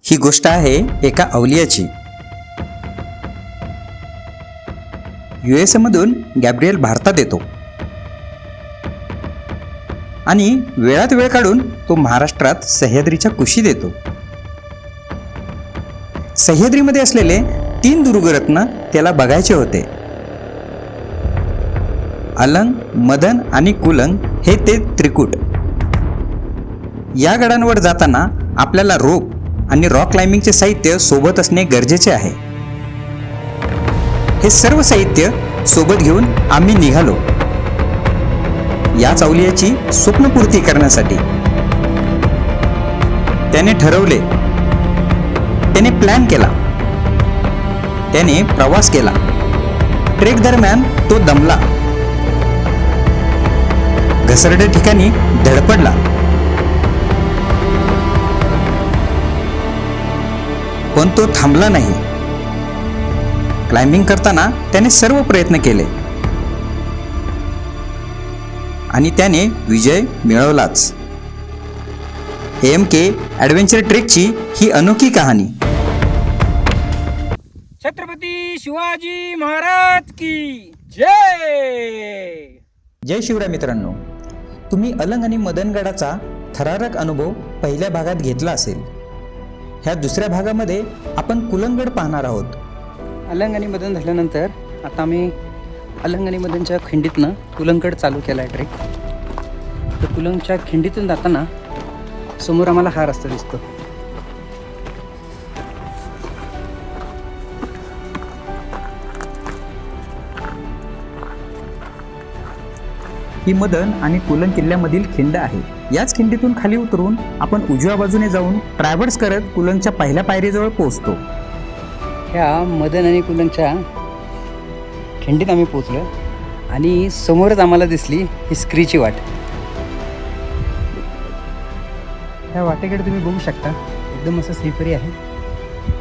ही गोष्ट आहे एका अवलियाची. USA मधून गॅब्रिएल भारतात येतो आणि वेळात वेळ काढून तो महाराष्ट्रात सह्याद्रीच्या कुशीत येतो. सह्याद्रीमध्ये असलेले 3 दुर्गरत्न त्याला बघायचे होते. अलंग, मदन आणि कुलंग हे ते त्रिकूट. या गडांवर जाताना आपल्याला रोप आणि रॉक क्लाइम्बिंगचे साहित्य सोबत असणे गरजेचे आहे. हे सर्व साहित्य सोबत घेऊन आम्ही निघालो याच अवलियाची स्वप्नपूर्ती करण्यासाठी. त्याने ठरवले, त्याने प्लॅन केला, त्याने प्रवास केला. ट्रेक दरम्यान तो दमला, घसरड्या ठिकाणी धडपडला, पण तो थांबला नाही. क्लाइम्बिंग करताना त्याने सर्व प्रयत्न केले आणि त्याने विजय मिळवलाच. AMK ॲडव्हेंचर ट्रेकची ही अनोखी कहाणी. छत्रपती शिवाजी महाराज की जय. जय शिवराय मित्रांनो, तुम्ही अलंग आणि मदनगडाचा थरारक अनुभव पहिल्या भागात घेतला असेल. ह्या दुसऱ्या भागामध्ये आपण कुलंगड पाहणार आहोत. अलंग आणि मदन झाल्यानंतर आता आम्ही अलंग आणि मदनच्या खिंडीतनं कुलंगड चालू केला आहे ट्रेक. तर कुलंगच्या खिंडीतून जाताना समोर आम्हाला हा रस्ता दिसतो. ही मदन आणि कुलंग किल्ल्यामधील खिंड आहे. याच खिंडीतून खाली उतरून आपण उजव्या बाजूने जाऊन ट्रॅव्हर्स करत कुलंगच्या पहिल्या पायरीजवळ पोहोचतो. ह्या मदन आणि कुलंगच्या खिंडीत आम्ही पोचलो आणि समोरच आम्हाला दिसली ही स्क्रीची वाट. ह्या वाटेकडे तुम्ही बघू शकता, एकदम असं स्लिपरी आहे,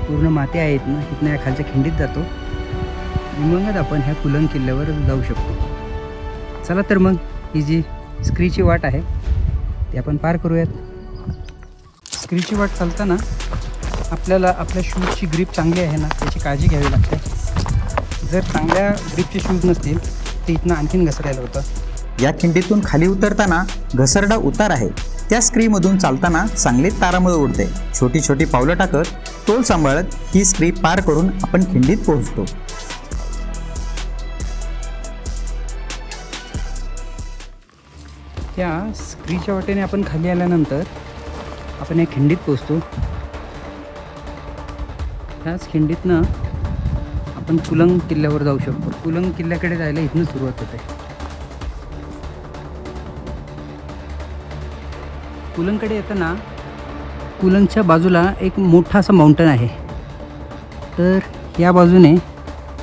पूर्ण माती आहे. इथनं या खालच्या खिंडीत जातो आणि मगच आपण ह्या कुलंग किल्ल्यावर जाऊ शकतो. चला तर मग ही जी स्क्रीची वाट आहे ती आपण पार करूयात. स्क्रीची वाट चालताना आपल्याला आपल्या शूजची ग्रीप चांगली आहे ना त्याची काळजी घ्यावी लागते. जर चांगल्या ग्रीपचे शूज नसतील तर इथनं आणखीन घसरायला होतं. या खिंडीतून खाली उतरताना घसरडा उतार आहे. त्या स्क्रीमधून चालताना चांगली तारांबळ उडते. छोटी छोटी पावलं टाकत, तोल सांभाळत ही स्क्री पार करून आपण खिंडीत पोहोचतो. त्या स्क्रीच्या वाटेने आपण खाली आल्यानंतर आपण या खिंडीत पोहोचतो. ह्याच खिंडीतनं आपण कुलंग किल्ल्यावर जाऊ शकतो. कुलंग किल्ल्याकडे जायला इथनं सुरुवात होते. कुलंगकडे येताना कुलंगच्या बाजूला एक मोठा असा माउंटन आहे. तर या बाजूने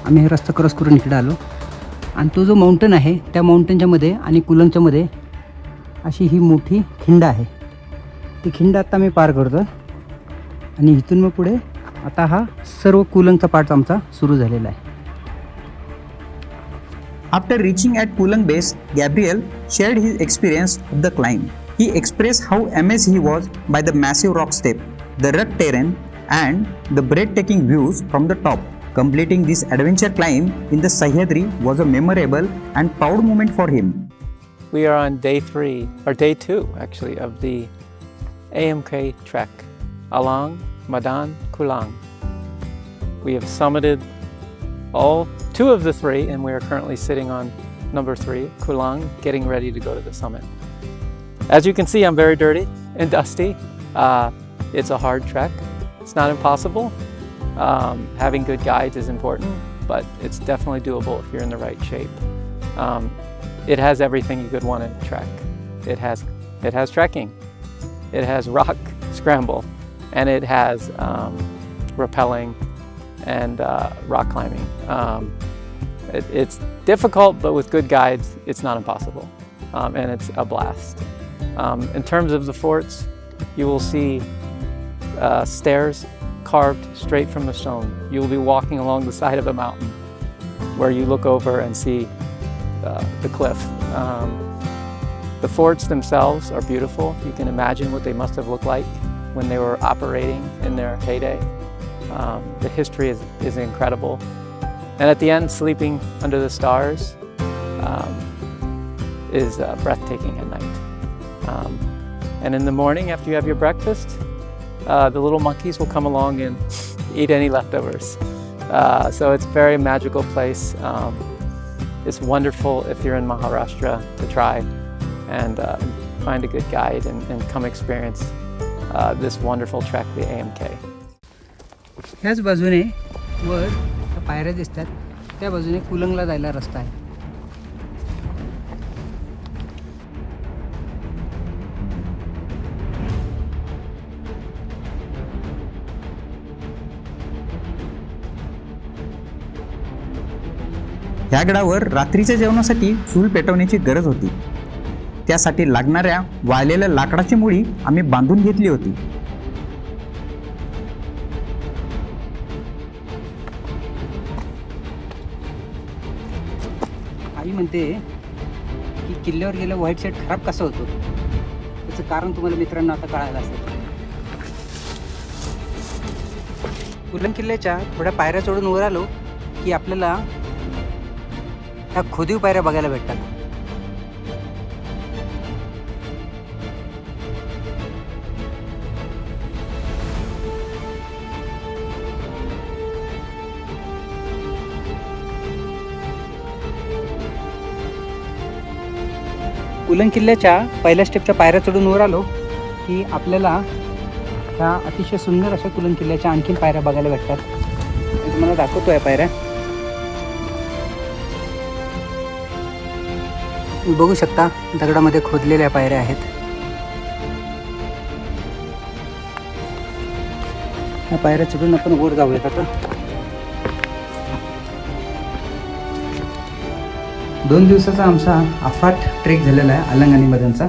आम्ही हे रस्ता क्रॉस करून इकडे आलो आणि तो जो माउंटन आहे त्या माउंटनच्या मध्ये आणि कुलंगच्या मध्ये अशी ही मोठी खिंड आहे. ती खिंड आता मी पार करतो आणि इथून मग पुढे आता हा सर्व कुलंगचा पार्ट आमचा सुरू झालेला आहे. After reaching at Kulang base, Gabriel shared his experience of the climb. He expressed how amazed he was by the massive rock step, the rugged terrain, and the breathtaking views from the top. Completing this adventure climb in the Sahyadri was a memorable and proud moment for him. We are on day 3, or day 2 actually, of the AMK trek along Madan Kulang. We have summited all 2 of the 3 and we are currently sitting on number 3, Kulang, getting ready to go to the summit. As you can see, I'm very dirty and dusty. It's a hard trek. It's not impossible. Having good guides is important, but it's definitely doable if you're in the right shape. It has everything you could want in a trek. It has trekking, it has rock scramble, and it has rappelling and rock climbing. It's difficult, but with good guides, it's not impossible, and it's a blast. In terms of the forts, you will see stairs carved straight from the stone. You will be walking along the side of a mountain where you look over and see the cliff. The forts themselves are beautiful. You can imagine what they must have looked like when they were operating in their heyday. The history is incredible. And at the end, sleeping under the stars is breathtaking at night. And in the morning, after you have your breakfast, the little monkeys will come along and eat any leftovers. So it's a very magical place. It's wonderful if you're in Maharashtra to try and find a good guide and come experience this wonderful trek, the AMK. ह्याच बाजूने वर त्या पायऱ्या दिसतात, त्या बाजूने कुलंगला जायला रस्ता आहे. ह्या गडावर रात्रीच्या जेवणासाठी चूल पेटवण्याची गरज होती. त्यासाठी लागणाऱ्या वाळलेल्या लाकडाची मुळी आम्ही बांधून घेतली होती. आई म्हणते की किल्ल्यावर गेलं व्हाईट शर्ट खराब कसं होतं, त्याचं कारण तुम्हाला मित्रांनो आता कळायला असेल. कुलन किल्ल्याच्या थोड्या पायऱ्या चढून वर आलो की आपल्याला ह्या खोदीव पायऱ्या बघायला भेटतात. कुलन किल्ल्याच्या पहिल्या स्टेपच्या पायऱ्या चढून वर आलो की आपल्याला ह्या अतिशय सुंदर अशा कुलन किल्ल्याच्या आणखीन पायऱ्या बघायला भेटतात. मी तुम्हाला दाखवतो या पायऱ्या. तुम्ही बघू शकता दगडामध्ये खोदलेल्या पायऱ्या आहेत. ह्या पायऱ्या चढून आपण वर जाऊयात आता. 2 दिवसाचा आमचा अफाट ट्रेक झालेला आहे अलंग आणि मदनचा,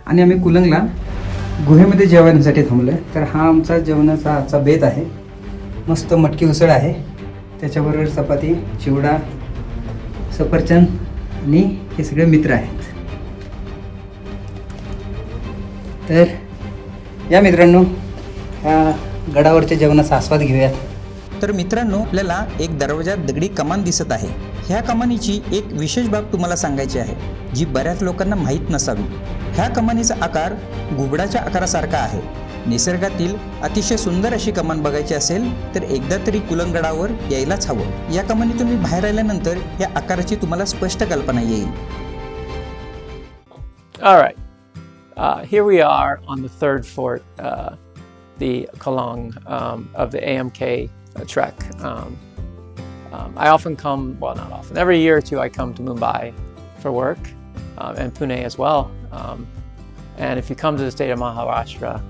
आणि आम्ही कुलंगला गुहेमध्ये जेवण्यासाठी थांबलो आहे. तर हा आमचा जेवणाचा आजचा बेत आहे. मस्त मटकी उसळ आहे, त्याच्याबरोबर चपाती, चिवडा, सफरचंद आणि हे सगळे मित्र आहेत. तर या मित्रांनो, ह्या गडावरच्या जेवणाचा आस्वाद घेऊयात. तर मित्रांनो, आपल्याला एक दरवाजात दगडी कमान दिसत आहे. ह्या कमानीची एक विशेष बाब तुम्हाला सांगायची आहे, जी बऱ्याच लोकांना माहीत नसावी. ह्या कमानीचा आकार घुबडाच्या आकारासारखा आहे. निसर्गातील अतिशय सुंदर अशी कमान बघायची असेल तर एकदा तरी कुलंगडावर यायलाच हवं. या कमानीतून मी बाहेर आल्यानंतर या आकाराची तुम्हाला स्पष्ट कल्पना येईल. All right, here we are on the third fort, the Kalong of the AMK trek. I often come, well, not often, every year or two I come to Mumbai for work, and Pune as well. And if you come to the state of Maharashtra,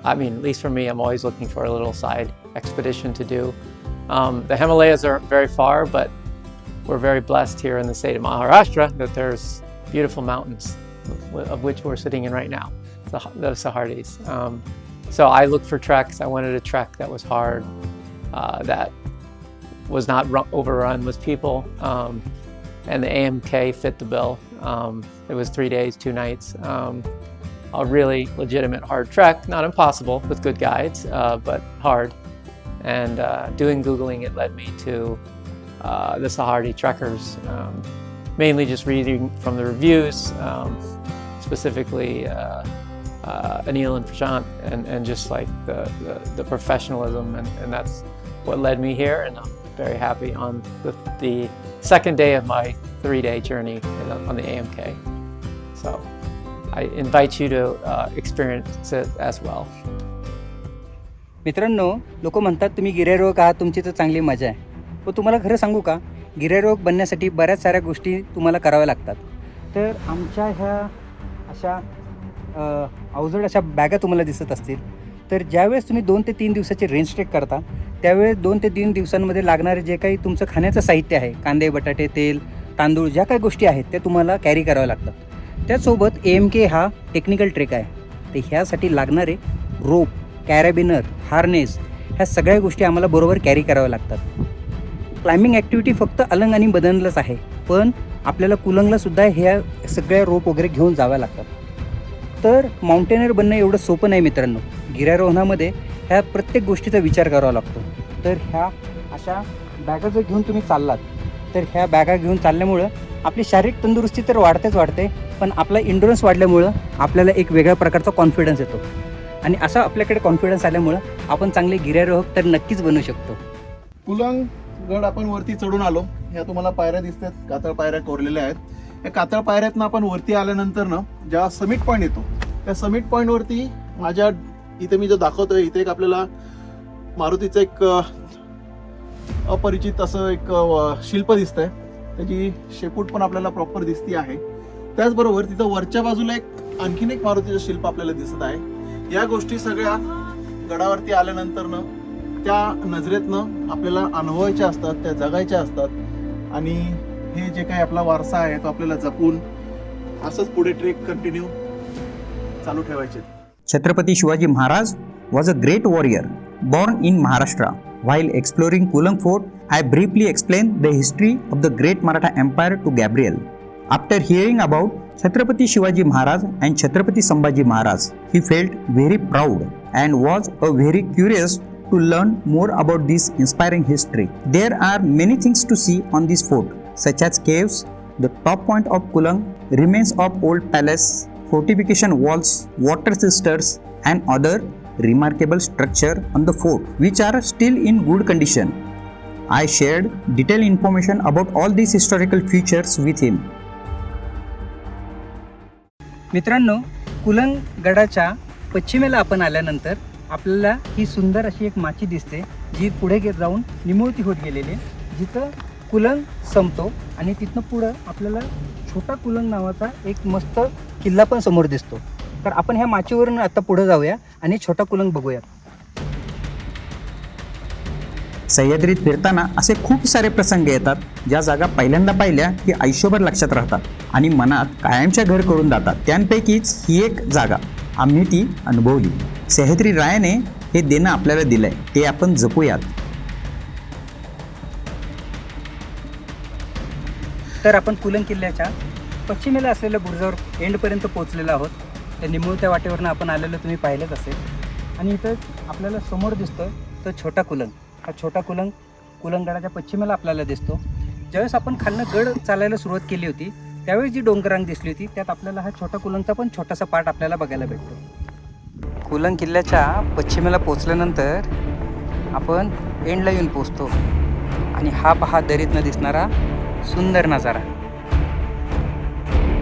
at least for me, I'm always looking for a little side expedition to do. The Himalayas are very far, but we're very blessed here in the state of Maharashtra that there's beautiful mountains, of which we're sitting in right now, the Sahardis. So I look for treks. I wanted a trek that was hard, that was not overrun with people, and the AMK fit the bill. It was 3 days, 2 nights. A really legitimate hard trek, not impossible with good guides, but hard. And doing Googling, it led me to the Sahardi trekkers, mainly just reading from the reviews, specifically Anil and Prashant, and just like the professionalism, and that's what led me here. And I'm very happy on the second day of my 3-day journey on the AMK. So I invite you to experience it as well. मित्रांनो, लोक म्हणतात तुम्ही गिर्यारोहक आहात, तुमची तर चांगली मजा आहे. पण तुम्हाला खरं सांगू का, गिर्यारोहक बनण्यासाठी बऱ्याच साऱ्या गोष्टी तुम्हाला कराव्या लागतात. तर आमच्या ह्या अशा अवजड अशा बॅगा तुम्हाला दिसत असतील. तर ज्यावेळेस तुम्ही 2 ते 3 दिवसाचे रेंज ट्रेक करता, त्यावेळेस 2 ते 3 दिवसांमध्ये लागणारे जे काही तुमचं खाण्याचं साहित्य आहे, कांदे, बटाटे, तेल, तांदूळ, ज्या काही गोष्टी आहेत त्या तुम्हाला कॅरी कराव्या लागतात. त्याचसोबत AMK हा टेक्निकल ट्रेक आहे. तर ह्यासाठी लागणारे रोप, कॅरेबिनर, हार्नेस, ह्या सगळ्या गोष्टी आम्हाला बरोबर कॅरी कराव्या लागतात. क्लाइम्बिंग ॲक्टिव्हिटी फक्त अलंग आणि मदनलाच आहे, पण आपल्याला कुलंगलासुद्धा ह्या सगळ्या रोप वगैरे घेऊन जाव्या लागतात. तर माउंटेनर बनणं एवढं सोपं नाही मित्रांनो. गिर्यारोहणामध्ये ह्या प्रत्येक गोष्टीचा विचार करावा लागतो. तर ह्या अशा बॅगा जर घेऊन तुम्ही चाललात तर ह्या बॅगा घेऊन चालल्यामुळं आपली शारीरिक तंदुरुस्ती तर वाढते, पण आपला इंडोरन्स वाढल्यामुळं आपल्याला एक वेगळ्या प्रकारचा कॉन्फिडन्स येतो. आणि असा आपल्याकडे कॉन्फिडन्स आल्यामुळं आपण चांगले गिर्यारोहक तर नक्कीच बनू शकतो. कुलंग गड आपण वरती चढून आलो. ह्या तुम्हाला पायऱ्या दिसतात, कातळ पायऱ्या कोरलेल्या आहेत. या कातळ पायऱ्यातनं आपण वरती आल्यानंतर ना जेव्हा समिट पॉईंट येतो, त्या समिट पॉईंटवरती माझ्या इथे मी जो दाखवतोय इथे एक आपल्याला मारुतीचं एक अपरिचित असं एक शिल्प दिसतंय. त्याची शेपूट पण आपल्याला प्रॉपर दिसती आहे. त्याचबरोबर तिथं वरच्या बाजूला आणखीन एक मारुतीचं शिल्प आपल्याला दिसत आहे. या गोष्टी सगळ्या गडावरती आल्यानंतर ना त्या नजरेतनं आपल्याला अनुभवायच्या असतात, त्या जगायच्या असतात. आणि हे जे काही आपला वारसा आहे तो आपल्याला जपून असंच पुढे ट्रेक कंटिन्यू चालू ठेवायचे. Chhatrapati Shivaji Maharaj was a great warrior born in Maharashtra. While exploring Kulang Fort, I briefly explained the history of the great Maratha Empire to Gabriel. After hearing about Chhatrapati Shivaji Maharaj and Chhatrapati Sambhaji Maharaj, he felt very proud and was very curious to learn more about this inspiring history. There are many things to see on this fort, such as caves. The top point of Kulang remains of old palace, fortification walls, water cisterns, and other remarkable structure on the fort, which are still in good condition. I shared detailed information about all these historical features with him. मित्रांनो, कुलंग गडाच्या पश्चिमेला आपण आल्यानंतर आपल्याला ही सुंदर अशी एक माची दिसते, जी पुढे जाऊन निमुळती होत गेलेली आहे. जिथं कुलंग संपतो आणि तिथनं पुढं आपल्याला छोटा कुलंग नावाचा एक मस्त किल्ला पण समोर दिसतो. तर आपण ह्या माचीवरून आता पुढे जाऊया आणि छोटा कुलंग बघूया. सह्याद्रीत फिरताना असे खूप सारे प्रसंग येतात, ज्या जागा पहिल्यांदा पाहिल्या की आयुष्यभर लक्षात राहतात आणि मनात कायमच्या घर करून जातात. त्यांपैकीच ही एक जागा आम्ही ती अनुभवली. सह्याद्री रायाने हे देणं आपल्याला दिलंय, ते आपण जपूयात. तर आपण कुलंग किल्ल्याच्या पश्चिमेला असलेल्या बुरुजावर एंडपर्यंत पोहोचलेलो आहोत. त्या निमुळत्या वाटेवरनं आपण आलेलं तुम्ही पाहिलंच असेल. आणि इथं आपल्याला समोर दिसतोय तो छोटा कुलंग. हा छोटा कुलंग कुलंगगडाच्या पश्चिमेला आपल्याला दिसतो. ज्यावेळेस आपण खालनं गड चालायला सुरुवात केली होती त्यावेळेस जी डोंगरांग दिसली होती त्यात आपल्याला हा छोटा कुलंगचा पण छोटासा पार्ट आपल्याला बघायला भेटतो. कुलंग किल्ल्याच्या पश्चिमेला पोचल्यानंतर आपण एंडला येऊन पोचतो आणि हा पहा दरीतनं दिसणारा सुंदर नजारा.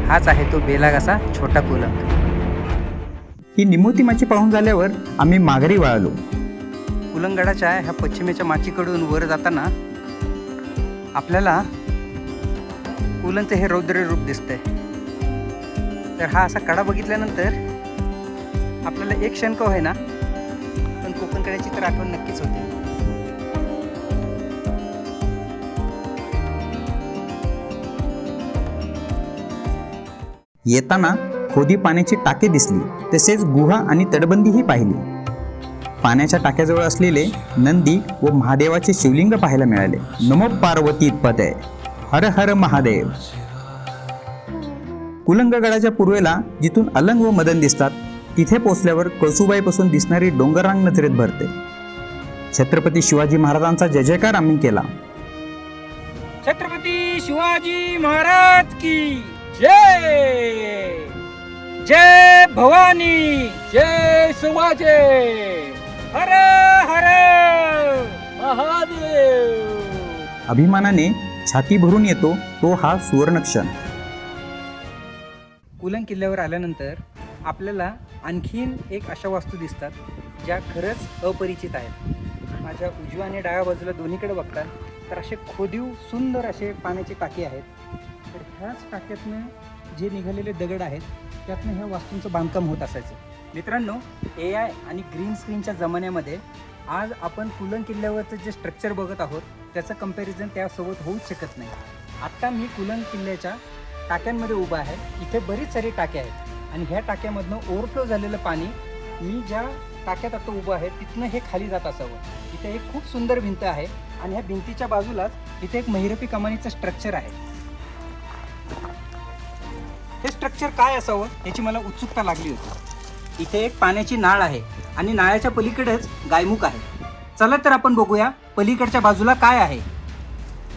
हाच आहे तो बेलागाचा छोटा कुलंग. ही निमुळती माची पाहून झाल्यावर आम्ही माघारी वळालो. कुलंगगडाच्या ह्या पश्चिमेच्या माचीकडून वर जाताना आपल्याला कुलंगचं हे रौद्र रूप दिसतंय. तर हा असा कडा बघितल्यानंतर आपल्याला एक क्षण का होईना पण कोकण कड्याची तर आठवण नक्कीच होते. येताना खोदी पाण्याची टाके दिसली, तसेच गुहा आणि तटबंदीही पाहिली. पाण्याच्या टाक्याजवळ असलेले नंदी व महादेवाचे शिवलिंग पाहायला मिळाले. नमो पार्वती पते, हर हर महादेव. कुलंगगडाच्या पूर्वेला जिथून अलंग व मदन दिसतात, तिथे पोचल्यावर कळसुबाईपासून दिसणारी डोंगररांग नजरेत भरते. छत्रपती शिवाजी महाराजांचा जय जयकार आम्ही केला. छत्रपती शिवाजी महाराज की जय. जय भवानी, जय शिवाजी, हर हर महादेव. अभिमानाने छाती भरून येतो तो हा सुवर्णक्षण. कुलंग किल्ल्यावर आल्यानंतर आपल्याला आणखीन एक अशा वास्तू दिसतात ज्या खरंच अपरिचित आहेत. माझ्या उजव्या आणि डाव्या बाजूला दोन्हीकडे बघताल तर असे खोदीव सुंदर असे पाण्याचे टाके आहेत. तर ह्याच टाक्यातनं जे निघालेले दगड आहेत त्यातनं ह्या वास्तूंचं बांधकाम होत असायचं. मित्रांनो, AI आणि ग्रीन स्क्रीनच्या जमान्यामध्ये आज आपण कुलंग किल्ल्यावरचं जे स्ट्रक्चर बघत आहोत त्याचं कंपॅरिझन त्यासोबत होऊच शकत नाही. आत्ता मी कुलंग किल्ल्याच्या टाक्यांमध्ये उभा आहे. इथे बरीच सारी टाके आहेत आणि ह्या टाक्यामधनं ओव्हरफ्लो झालेलं पाणी मी ज्या टाक्यात आता उभं आहे तिथनं हे खाली जात असावं. इथे एक खूप सुंदर भिंत आहे आणि ह्या भिंतीच्या बाजूलाच इथे एक महिरपी कमानीचं स्ट्रक्चर आहे. हे स्ट्रक्चर काय असावं याची मला उत्सुकता लागली होती. इथे एक पाण्याची नाळ आहे आणि नाळ्याच्या पलीकडेच गायमुख आहे. चला तर आपण बघूया पलीकडच्या बाजूला काय आहे.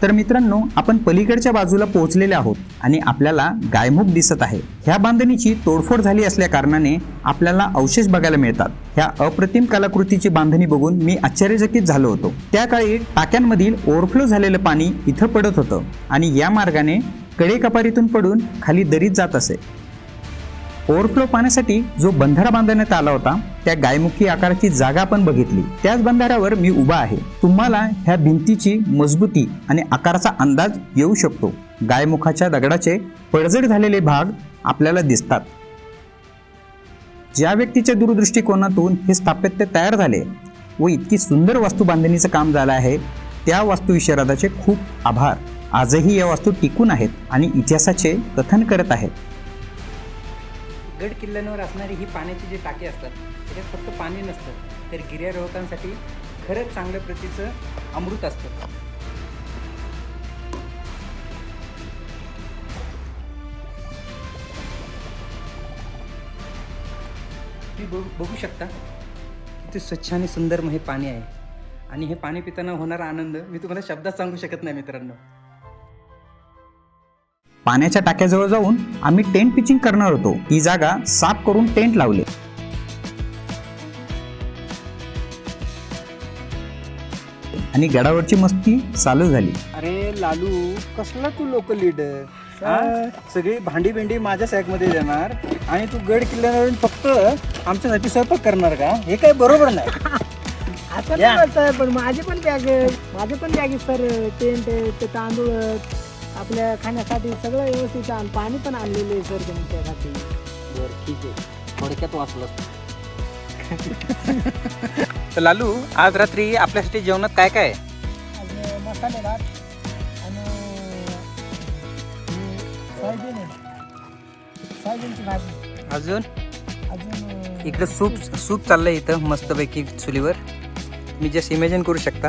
तर मित्रांनो, आपण पलीकडच्या बाजूला पोहोचलेले आहोत आणि आपल्याला गायमुख दिसत आहे. ह्या बांधणीची तोडफोड झाली असल्या कारणाने आपल्याला अवशेष बघायला मिळतात. ह्या अप्रतिम कलाकृतीची बांधणी बघून मी आश्चर्यचकित झालो होतो. त्या काळी टाक्यांमधील ओव्हरफ्लो झालेलं पाणी इथं पडत होतं आणि या मार्गाने कडेकपारीतून पडून खाली दरीत जात असे. ओव्हरफ्लो पाण्यासाठी जो बंधारा बांधण्यात आला होता त्या गायमुखी आकाराची जागा आपण बघितली. त्याच बंधाऱ्यावर मी उभा आहे. तुम्हाला ह्या भिंतीची मजबूती आणि आकाराचा अंदाज येऊ शकतो. गायमुखाच्या दगडाचे पडझड झालेले भाग आपल्याला दिसतात. ज्या व्यक्तीच्या दूरदृष्टिकोनातून हे स्थापत्य तयार झाले व इतकी सुंदर वास्तू बांधणीचं काम झालं आहे त्या वास्तुविशारदाचे खूप आभार. आजही या वास्तू टिकून आहेत आणि इतिहासाचे कथन करत आहेत. गड किल्ल्यांवर असणारी ही पाण्याची जी टाकी असतात त्याच्यात फक्त पाणी नसतं तर गिर्यारोहकांसाठी खरंच चांगल्या प्रतीचं अमृत असतं. तुम्ही बघू शकता किती स्वच्छ आणि सुंदर हे पाणी आहे आणि हे पाणी पिताना होणारा आनंद मी तुम्हाला शब्दात सांगू शकत नाही मित्रांनो. पाण्याच्या टाक्याजवळ जाऊन आम्ही टेंट पिचिंग करणार होतो. ही जागा साफ करून टेंट लावले. आणि गडावरची मस्ती चालू झाली. अरे लालू, कसला तू लोकल लीडर. सगळी भांडी भेंडी माझ्या सॅकमध्ये देणार आणि तू गड किल्ल्यावरून फक्त आमच्यासाठी स्वयंपाक करणार का? हे काही बरोबर नाही. असं नाही सर, पण माझे पण बॅग सर, टेंट ते तांदूळ आपल्या खाण्यासाठी सगळं व्यवस्थित आणि पाणी पण आणलेलं आहे सर तुमच्यासाठी. बरं ठीक आहे, थोडक्यात वाचलं. तर लालू, आज रात्री आपल्यासाठी जेवणात काय काय आहे? आज मसाले भात आणि सोयाबीनची भाजी. अजून अजून इकडं सूप चाललंय इथं मस्तपैकी चुलीवर. तुम्ही जस्ट इमॅजिन करू शकता.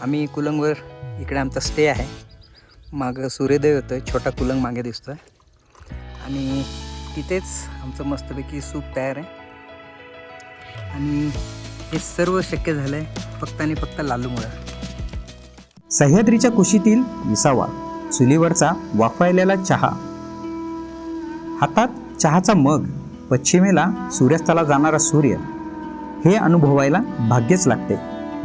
आम्ही कुलंगवर इकडे आमचा स्टे आहे. मागं सूर्योदय होतं, छोटा कुलंग मागे दिसतोय आणि तिथेच आमचं मस्तपैकी सूप तयार आहे. आणि हे सर्व शक्य झालं आहे फक्त आणि फक्त लालूमुळं. सह्याद्रीच्या कुशीतील विसावा, चुलीवरचा वाफाळलेला चहा, हातात चहाचा मग, पश्चिमेला सूर्यास्ताला जाणारा सूर्य, हे अनुभवायला भाग्यच लागते.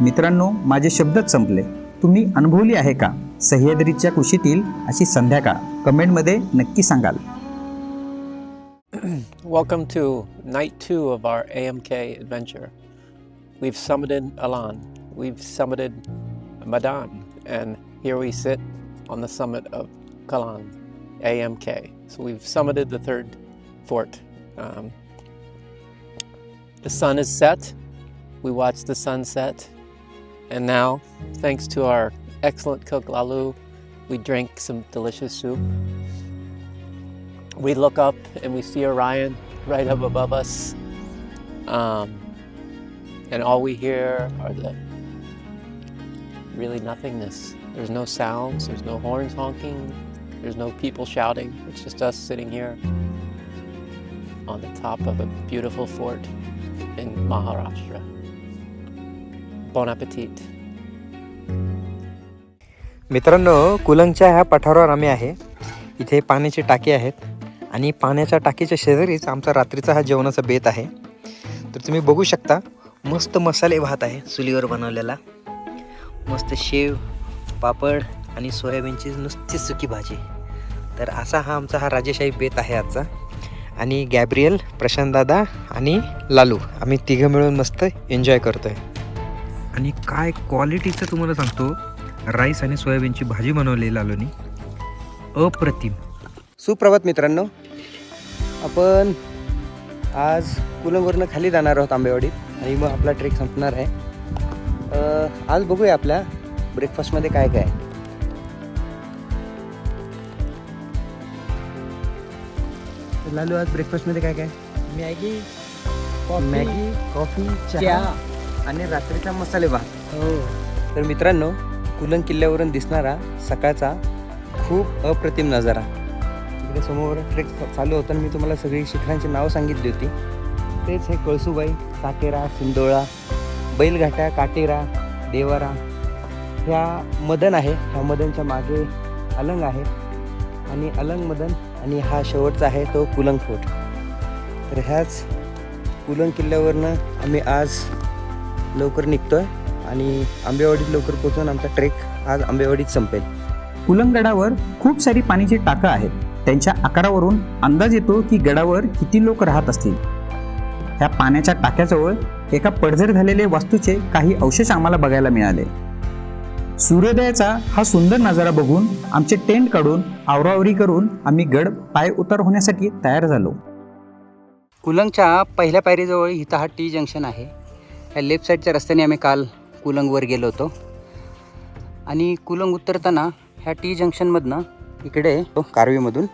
मित्रांनो, माझे शब्दच संपले. तुम्ही अनुभवली आहे का सह्याद्रीच्या कुशीतील अशी संध्याकाळ? कमेंटमध्ये नक्की सांगाल. Welcome to night 2 of our AMK adventure. We've summited Alan, we've summited Madan, and here we sit on the summit of Kalan, AMK. So we've summited the third fort. The sun is set, we watched the sunset, and now, thanks to our excellent cook Lalu, we drank some delicious soup. We look up and we see Orion right up above us, and all we hear are really nothingness. There's no sounds, there's no horns honking, there's no people shouting. It's just us sitting here on the top of a beautiful fort in Maharashtra. Bon appetit. मित्रांनो, कुलंगच्या ह्या पठारावर आम्ही आहे. इथे पाण्याची टाकी आहेत आणि पाण्याच्या टाकीच्या शेजारीच आमचा रात्रीचा हा जेवणाचा बेत आहे. तर तुम्ही बघू शकता मस्त मसाले भात आहे चुलीवर बनवलेला, मस्त शेव, पापड आणि सोयाबीनची नुसती सुकी भाजी. तर असा हा राजेशाही बेत आहे आजचा. आणि गॅब्रियल, प्रशांतदादा आणि लालू आम्ही तिघं मिळून मस्त एन्जॉय करतोय. आणि काय क्वालिटीचं तुम्हाला सांगतो, राईस आणि सोयाबीनची भाजी बनवलेली लालूनी, अप्रतिम. सुप्रभात मित्रांनो, आपण आज कुलंगवरनं खाली जाणार आहोत आंबेवाडीत आणि मग आपला ट्रेक संपणार आहे. आज बघूया आपल्या ब्रेकफास्टमध्ये काय काय आहे. लालू, आज ब्रेकफास्टमध्ये काय काय? मॅगी, मॅगी, कॉफी, चहा आणि रात्रीचा मसाले भात. हो. तर मित्रांनो, कुलंग किल्ल्यावरून दिसणारा सकाळचा खूप अप्रतिम नजारा. इकडे समोर ट्रेक चालू होताना मी तुम्हाला सगळी शिखरांची नावं सांगितली होती. तेच हे कळसुबाई, काटेरा, सिंदोळा, बैलघाटा, काटेरा, देवारा, ह्या मदन आहे. ह्या मदनच्या मागे अलंग आहे आणि अलंग मदन आणि हा शेवटचा आहे तो कुलंग फोर्ट. तर ह्याच कुलंग किल्ल्यावरनं आम्ही आज लवकर निघतो आहे आणि आंबेवाडीत लवकर पोहोचून आमचा ट्रेक आज आंबेवाडीत संपेल. कुलंग गडावर खूप सारी पाण्याची टाकं आहेत. त्यांच्या आकारावरून अंदाज येतो की गडावर किती लोक राहत असतील. ह्या पाण्याच्या टाक्याजवळ एका पडझड झालेले वास्तूचे काही अवशेष आम्हाला बघायला मिळाले. सूर्योदयाचा हा सुंदर नजारा बघून आमचे टेंट काढून आवरावरी करून आम्ही गड पाय उतार होण्यासाठी तयार झालो. कुलंगच्या पहिल्या पायरीजवळ इथं हा टी जंक्शन आहे. ह्या लेफ्ट साईडच्या रस्त्याने आम्ही काल कुलंगवर गेलो होतो आणि कुलंग उतरताना ह्या टी जंक्शनमधनं इकडे कारवीमधून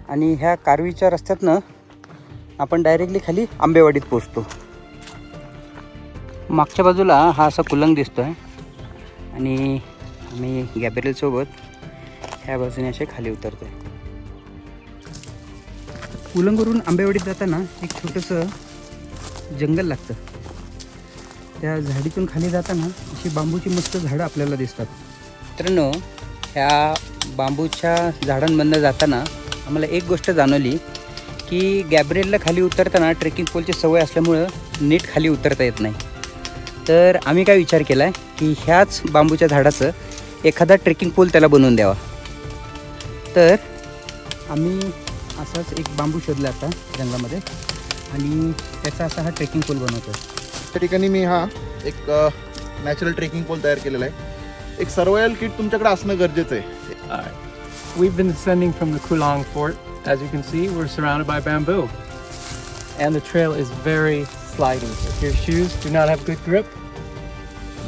आणि ह्या कारवीच्या रस्त्यातनं आपण डायरेक्टली खाली आंबेवाडीत पोचतो. मागच्या बाजूला हा असा कुलंग दिसतो आहे आणि आम्ही गॅब्रिएलसोबत ह्या बाजूने असे खाली उतरतो आहे. कुलंगवरून आंबेवाडीत जाताना एक छोटंसं जंगल लागतं. त्या झाडीतून खाली जाताना अशी बांबूची मस्त झाडं आपल्याला दिसतात. मित्रांनो, ह्या बांबूच्या झाडांमधनं जाताना आम्हाला एक गोष्ट जाणवली की गॅब्रिएलला खाली उतरताना ट्रेकिंग पोलची सवय असल्यामुळं नीट खाली उतरता येत नाही. तर आम्ही काय विचार केला आहे की ह्याच बांबूच्या झाडाचं एखादा ट्रेकिंग पोल त्याला बनवून द्यावा. तर आम्ही असाच एक बांबू शोधला आता जंगलामध्ये आणि त्याचा असा हा ट्रेकिंग पोल बनवतो. त्या ठिकाणी मी हा एक नॅचरल ट्रेकिंग पोल तयार केलेला आहे. एक सर्वायवल किट तुमच्याकडे असणं गरजेचं आहे. We've been descending from the Kulang Fort. As you can see, we're surrounded by bamboo. And the trail is very sliding. If your shoes do not have good grip,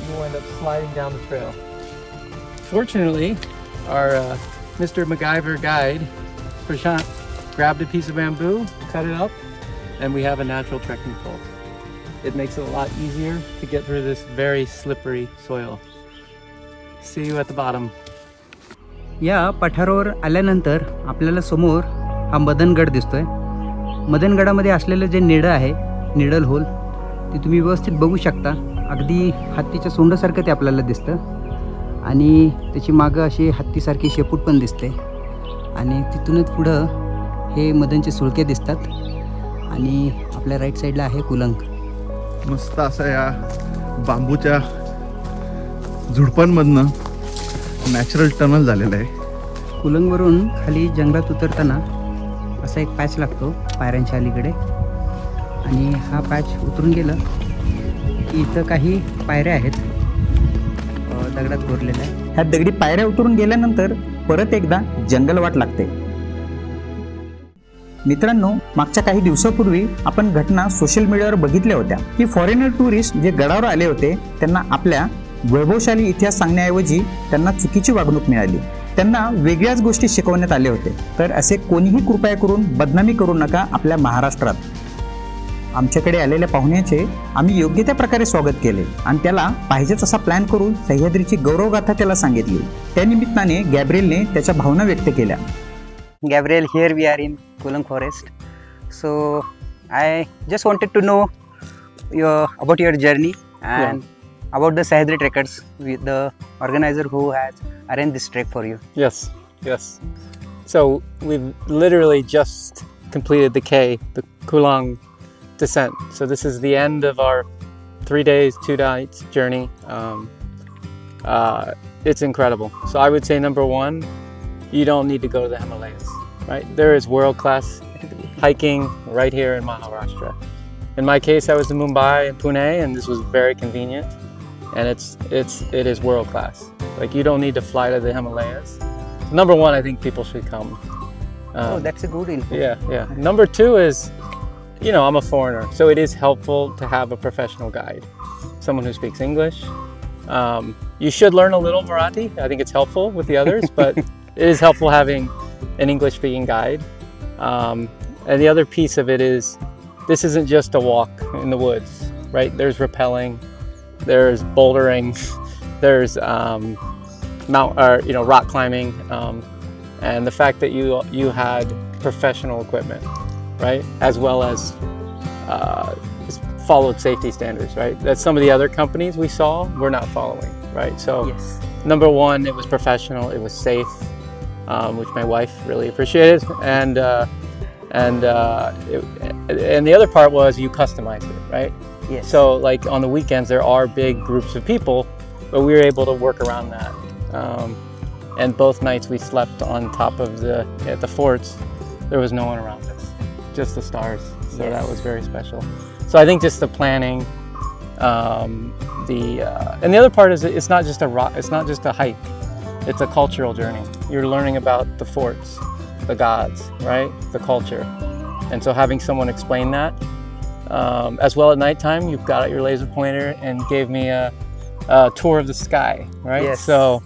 you will end up sliding down the trail. Fortunately, our Mr. MacGyver guide, Prashant, grabbed a piece of bamboo, cut it up, and we have a natural trekking pole. It makes it a lot easier to get through this very slippery soil. See you at the bottom. या पठारावर आल्यानंतर आपल्याला समोर हा मदनगड दिसतोय. मदनगडामध्ये असलेलं जे निडं आहे, निडल होल, ते तुम्ही व्यवस्थित बघू शकता. अगदी हत्तीच्या सोंडासारखं ते आपल्याला दिसतं आणि त्याची मागं अशी हत्तीसारखी शेपूट पण दिसते आणि तिथूनच पुढं हे मदनचे सुळके दिसतात आणि आपल्या राईट साईडला आहे कुलंग. मस्त असं या बांबूच्या झुडपांमधनं नॅचरल टनल झालेलं आहे. कुलंगवरून खाली जंगलात उतरताना असा एक पॅच लागतो पायऱ्यांच्या अलीकडे आणि हा पॅच उतरून गेलं की इथं काही पायऱ्या आहेत दगडात कोरलेल्या. ह्या दगडी पायऱ्या उतरून गेल्यानंतर परत एकदा जंगल वाट लागते. मित्रांनो, मागच्या काही दिवसापूर्वी आपण घटना सोशल मीडियावर बघितल्या होत्या की फॉरेनर टुरिस्ट जे गडावर आले होते त्यांना आपल्या वैभवशाली इतिहास सांगण्याऐवजी त्यांना चुकीची वागणूक मिळाली. त्यांना वेगळ्याच गोष्टी शिकवण्यात आले होते. तर असे कोणीही कृपया करून बदनामी करू नका आपल्या महाराष्ट्रात. आमच्याकडे आलेल्या पाहुण्याचे आम्ही योग्य त्या प्रकारे स्वागत केले आणि त्याला पाहिजेच असा प्लॅन करून सह्याद्रीची गौरवगाथा त्याला सांगितली. त्या निमित्ताने गॅब्रिएलने त्याच्या भावना व्यक्त केल्या. Gabriel, here we are in Kulang Forest. So I just wanted to know about your journey and about the Sahyadri Trekkers, with the organizer who has arranged this trek for you. Yes, yes. So we've literally just completed the Kulang descent. So this is the end of our 3 days, 2 nights journey. It's incredible. So I would say number one, you don't need to go to the Himalayas, right? There is world-class hiking right here in Maharashtra. In my case, I was in Mumbai and Pune, and this was very convenient, and it is world-class. Like, you don't need to fly to the Himalayas. Number one, I think people should come. Oh, that's a good info. Yeah. Number two is, you know, I'm a foreigner, so it is helpful to have a professional guide, someone who speaks English. You should learn a little Marathi. I think it's helpful with the others, but it is helpful having an English-speaking guide. And the other piece of it is, this isn't just a walk in the woods, right? There's rappelling, there's bouldering, there's rock climbing, and the fact that you had professional equipment, right, as well as followed safety standards, right, that some of the other companies we saw were not following, right? So Yes. number one, it was professional, it was safe, which my wife really appreciated, and the other part was you customized it, right? Yes. So like on the weekends there are big groups of people, but we were able to work around that. And both nights we slept on top of at the forts. There was no one around us, just the stars. So Yes. that was very special. So I think just the planning, and the other part is it's not just a hike. It's a cultural journey. You're learning about the forts, the gods, right? The culture. And so having someone explain that, as well at nighttime, you've got your laser pointer and gave me a tour of the sky, right? Yes. So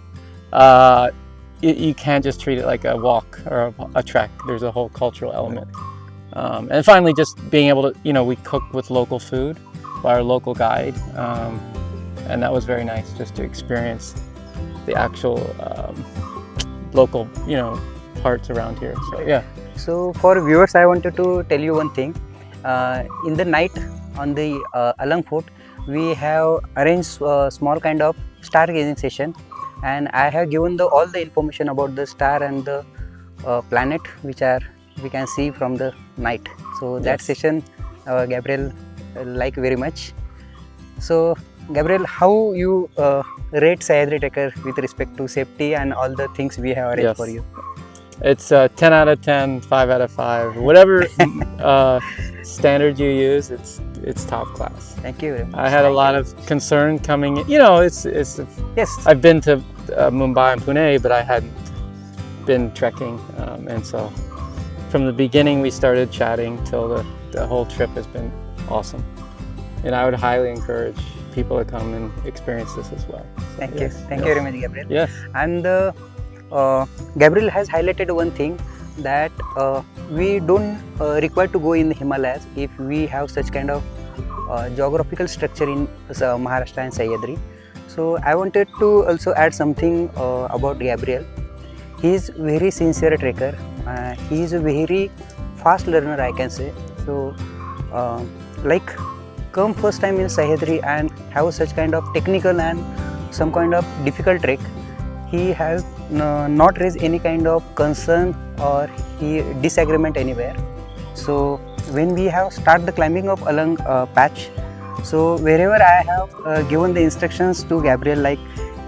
you can't just treat it like a walk or a trek. There's a whole cultural element. And finally, just being able to, we cooked with local food by our local guide. And that was very nice just to experience the actual local, parts around here. So yeah. So for viewers, I wanted to tell you one thing. In the night on the Alang Fort, we have arranged a small kind of stargazing session, and I have given all the information about the star and the planet which we can see from the night. So that Yes. session Gabriel like very much. So Gabriel, how you rate Sahyadri Trekker with respect to safety and all the things we have arranged Yes. for you? It's 10 out of 10, 5 out of 5, whatever standard you use. It's top class. Thank you very much. I had a Thank lot you. of concern coming. It's Yes. I've been to Mumbai and Pune, but I hadn't been trekking, and so from the beginning we started chatting till the whole trip has been awesome. And I would highly encourage people to come and experience this as well. So, Thank you. yes, Thank yes. you very much, Gabriel. Yes. And Gabriel has highlighted one thing, that we don't require to go in the Himalayas if we have such kind of geographical structure in Maharashtra and Sahyadri. So I wanted to also add something about Gabriel. He is very sincere trekker. He is a very fast learner, I can say. So like come first time in Sahyadri and have such kind of technical and some kind of difficult trek, he has not raised any kind of concern or disagreement anywhere. So when we have start the climbing of Alang patch, so wherever I have given the instructions to Gabriel, like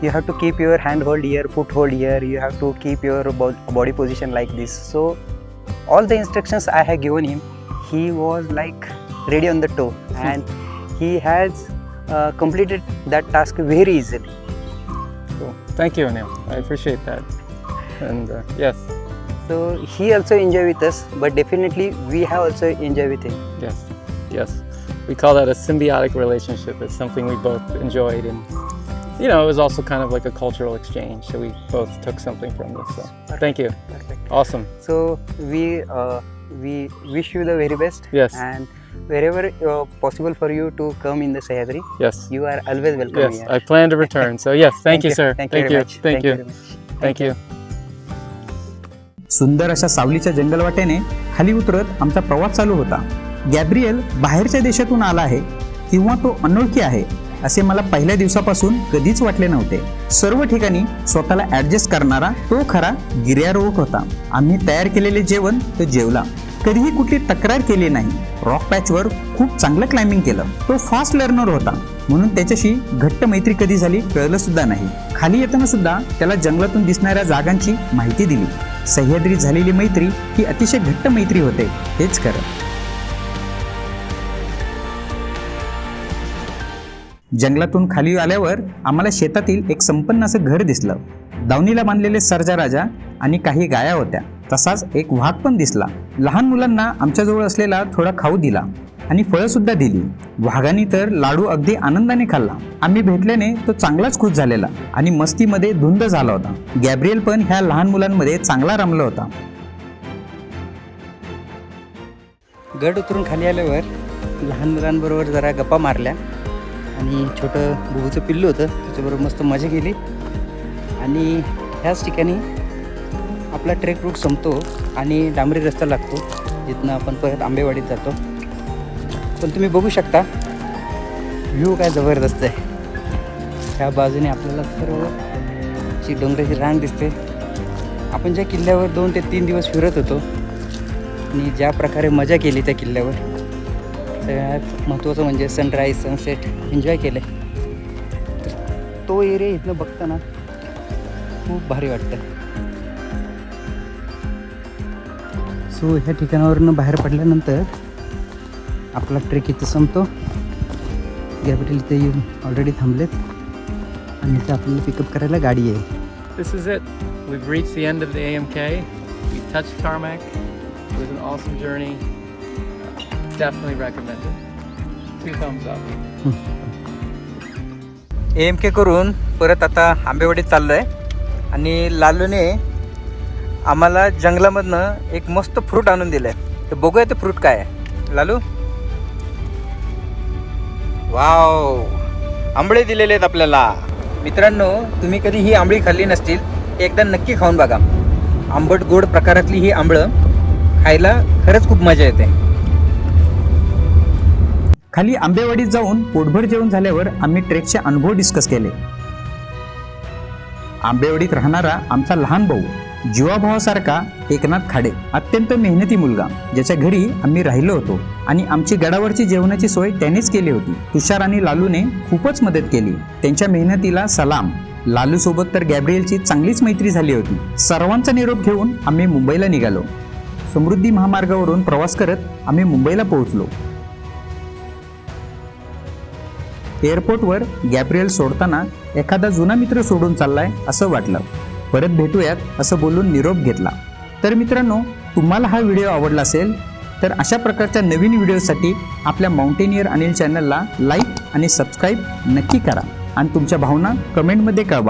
you have to keep your hand hold here, foot hold here, you have to keep your body position like this. So all the instructions I have given him, he was like ready on the toe, and he has completed that task very easily. Cool. Thank you, Anil. I appreciate that. And yes, So he also enjoy with us, but definitely we have also enjoy with him. yes. We call that a symbiotic relationship. It's something we both enjoyed, and it was also kind of like a cultural exchange. So we both took something from this. So thank you. Perfect. Awesome. So we wish you the very best. Yes. And wherever possible for you to come in the Sahyadri, Yes. you are always welcome Yes. here. I plan to return. So yes, thank you, sir. Thank you very much. Thank you. very much. Thank you. सुंदर अशा सावलीच्या जंगलवाटेने खाली उतरत आमचा प्रवास चालू होता. Gabriel बाहेरच्या देशातून आला आहे किंवा तो अनोळखी आहे असे मला पहिल्या दिवसापासून कधीच वाटले नव्हते. सर्व ठिकाणी स्वतःला ॲडजस्ट करणारा तो खरा गिर्यारोहक होता. आम्ही तयार केलेले जेवण तो जेवला. कधीही कुठली तक्रार केली नाही. रॉक पॅचवर खूप चांगलं क्लाइम्बिंग केलं. तो फास्ट लर्नर होता, म्हणून त्याच्याशी घट्ट मैत्री कधी झाली कळलं सुद्धा नाही. खाली येताना सुद्धा त्याला जंगलातून दिसणाऱ्या जागांची माहिती दिली. सह्याद्रीत झालेली मैत्री ही अतिशय घट्ट मैत्री होते, हेच खरं. जंगलातून खाली आल्यावर आम्हाला शेतातील एक संपन्न असं घर दिसलं. दावणीला बांधलेले सर्जा राजा आणि काही गाया होत्या. तसाच एक वाघ पण दिसला. लहान मुलांना आमच्याजवळ असलेला थोडा खाऊ दिला आणि फळं सुद्धा दिली. वाघाने तर लाडू अगदी आनंदाने खाल्ला. आम्ही भेटल्याने तो चांगलाच खुश झालेला आणि मस्तीमध्ये धुंद झाला होता. गॅब्रियल पण ह्या लहान मुलांमध्ये चांगला रमला होता. गड उतरून खाली आल्यावर लहान मुलांबरोबर जरा गप्पा मारल्या आणि छोटं बुबूचं पिल्लू होतं, त्याच्याबरोबर मस्त मजा केली. आणि ह्याच ठिकाणी आपला ट्रेक रूट संपतो आणि डांबरी रस्ता लागतो, जिथनं आपण परत आंबेवाडीत जातो. पण तुम्ही बघू शकता व्ह्यू काय जबरदस्त आहे. ह्या बाजूने आपल्याला सर्व ची डोंगराची रांग दिसते. आपण ज्या किल्ल्यावर 2 ते 3 दिवस फिरत होतो आणि ज्या प्रकारे मजा केली त्या किल्ल्यावर, सगळ्यात महत्त्वाचं म्हणजे सनराईज सनसेट एन्जॉय केलं. तो एरिया इथनं बघताना खूप भारी वाटतं. सो ह्या ठिकाणावरून बाहेर पडल्यानंतर आपला ट्रेक इथं संपतो. गॅब्रिएल इथे येऊन ऑलरेडी थांबलेत आणि इथं आपल्याला पिकअप करायला गाडी आहे. This is it. We've reached the end of the AMK. We touched Tarmac. It was an awesome journey. Definitely recommended. 2 thumbs up. AMK करून परत आता आंबेवाडीत चाललो आहे आणि लालूने आम्हाला जंगलामधनं एक मस्त फ्रूट आणून दिलं आहे. तर बघूया ते फ्रूट काय आहे. लालू, वाव, आंबळे दिलेले आहेत आपल्याला. मित्रांनो, तुम्ही कधी ही आंबळी खाल्ली नसतील, एकदा नक्की खाऊन बघा. आंबट गोड प्रकारातली ही आंबळं खायला खरंच खूप मजा येते. खाली आंबेवाडीत जाऊन पोटभर जेवण झाल्यावर आम्ही ट्रेकचे अनुभव डिस्कस केले. आंबेवाडीत राहणारा आमचा लहान भाऊ, जीवाभावासारखा एकनाथ खाडे, अत्यंत मेहनती मुलगा, ज्याच्या घरी आम्ही राहिलो होतो आणि आमची गडावरची जेवणाची सोय त्यानेच केली होती. तुषार आणि लालूने खूपच मदत केली. त्यांच्या मेहनतीला सलाम. लालू सोबत तर गॅब्रिएलची चांगलीच मैत्री झाली होती. सर्वांचा निरोप घेऊन आम्ही मुंबईला निघालो. समृद्धी महामार्गावरून प्रवास करत आम्ही मुंबईला पोहोचलो. एअरपोर्टवर गॅब्रिएल सोडताना एखादा जुना मित्र सोडून चाललाय असं वाटलं. परत भेटूयात असं बोलून निरोप घेतला. तर मित्रांनो, तुम्हाला हा व्हिडिओ आवडला असेल तर अशा प्रकारच्या नवीन व्हिडिओसाठी आपल्या माउंटेनियर अनिल चॅनलला लाईक आणि सबस्क्राईब नक्की करा आणि तुमच्या भावना कमेंटमध्ये कळवा.